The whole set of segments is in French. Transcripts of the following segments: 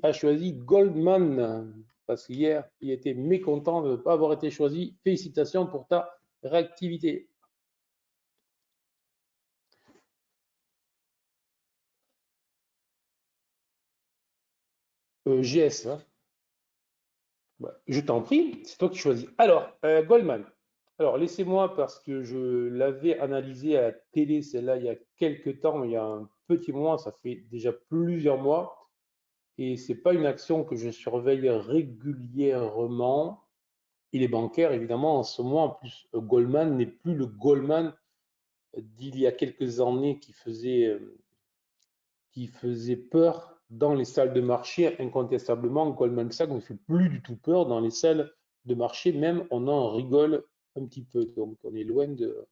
a choisi Goldman parce qu'hier, il était mécontent de ne pas avoir été choisi. Félicitations pour ta réactivité. GS, hein. Je t'en prie, c'est toi qui choisis. Alors, Goldman. Alors, laissez-moi, parce que je l'avais analysé à la télé, celle-là, il y a quelques temps, il y a un petit moment, ça fait déjà plusieurs mois, et c'est pas une action que je surveille régulièrement. Il est bancaire, évidemment, en ce moment. En plus, Goldman n'est plus le Goldman d'il y a quelques années qui faisait peur dans les salles de marché. Incontestablement, Goldman Sachs ne fait plus du tout peur dans les salles de marché, même on en rigole un petit peu. Donc, on est loin de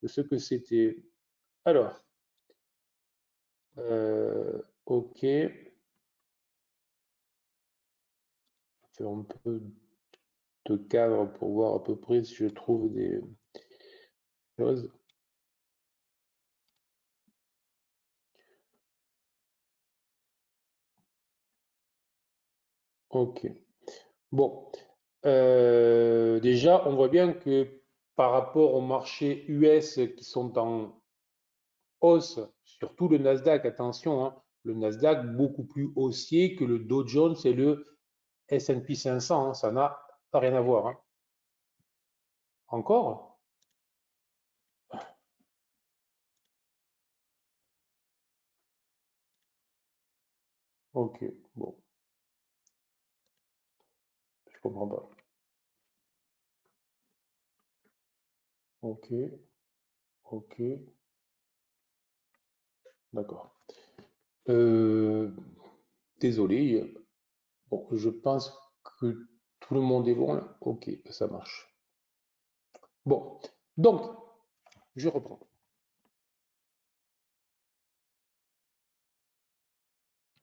ce que c'était. Alors, ok, faire un peu de cadre pour voir à peu près si je trouve des choses. Ok. Bon, déjà, on voit bien que par rapport au marché US qui sont en hausse, surtout le Nasdaq, attention, hein, le Nasdaq beaucoup plus haussier que le Dow Jones et le S&P 500, hein, ça n'a rien à voir, hein. Encore? Ok, bon, je comprends pas. Ok, ok, d'accord. Euh, désolé, bon, je pense que tout le monde est bon là. Ok, ça marche. Bon, donc, je reprends.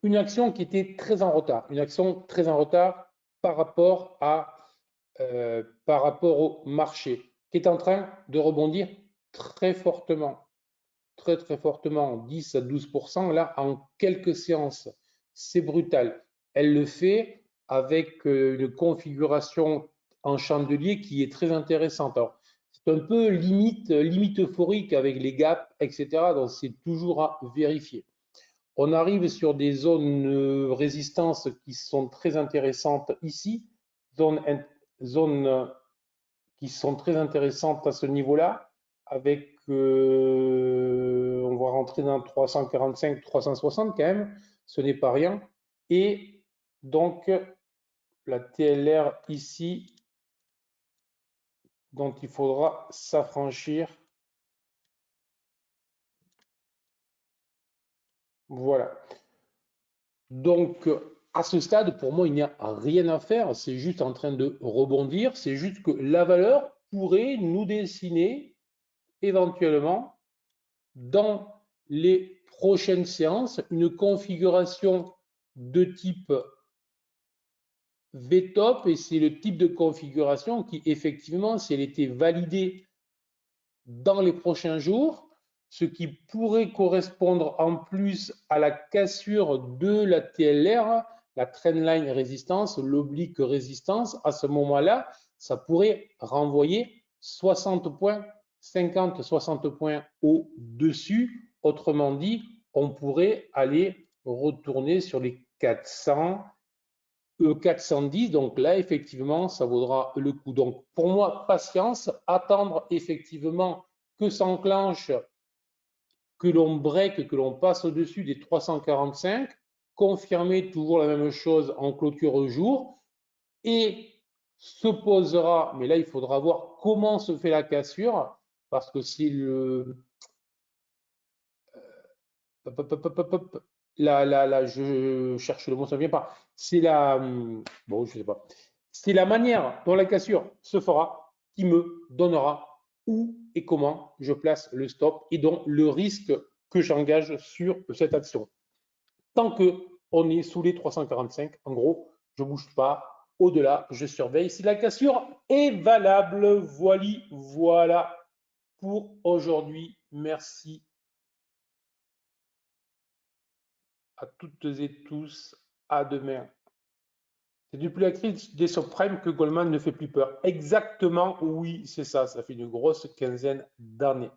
Une action qui était très en retard, une action très en retard par rapport par rapport au marché, qui est en train de rebondir très fortement, très fortement, 10 à 12% là en quelques séances. C'est brutal. Elle le fait avec une configuration en chandelier qui est très intéressante. C'est un peu limite euphorique avec les gaps, etc. Donc c'est toujours à vérifier. On arrive sur des zones résistance qui sont très intéressantes ici, zones, zones qui sont très intéressantes à ce niveau-là, avec, on va rentrer dans 345, 360 quand même, ce n'est pas rien. Et donc, la TLR ici, dont il faudra s'affranchir. Voilà. Donc, à ce stade, pour moi, il n'y a rien à faire. C'est juste en train de rebondir. C'est juste que la valeur pourrait nous dessiner éventuellement dans les prochaines séances une configuration de type VTOP et c'est le type de configuration qui, effectivement, si elle était validée dans les prochains jours, ce qui pourrait correspondre en plus à la cassure de la TLR, la trendline résistance, l'oblique résistance, à ce moment-là, ça pourrait renvoyer 60 points, 50, 60 points au-dessus. Autrement dit, on pourrait aller retourner sur les 400, 410. Donc là, effectivement, ça vaudra le coup. Donc pour moi, patience, attendre effectivement que s'enclenche, que l'on break, que l'on passe au-dessus des 345, confirmer toujours la même chose en clôture au jour et se posera, mais là il faudra voir comment se fait la cassure parce que c'est le je cherche le mot, ça ne vient pas. C'est bon, je sais pas. C'est la manière dont la cassure se fera qui me donnera où et comment je place le stop et donc le risque que j'engage sur cette action. Tant que on est sous les 345, en gros, je ne bouge pas. Au-delà, je surveille si la cassure est valable. Voilà pour aujourd'hui. Merci à toutes et tous À demain. C'est depuis la crise des subprimes que Goldman ne fait plus peur. Exactement, oui, c'est ça. Ça fait une grosse quinzaine d'années.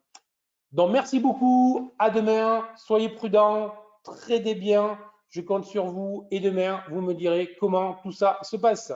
Donc, merci beaucoup. À demain. Soyez prudents. Tradez bien. Je compte sur vous. Et demain, vous me direz comment tout ça se passe.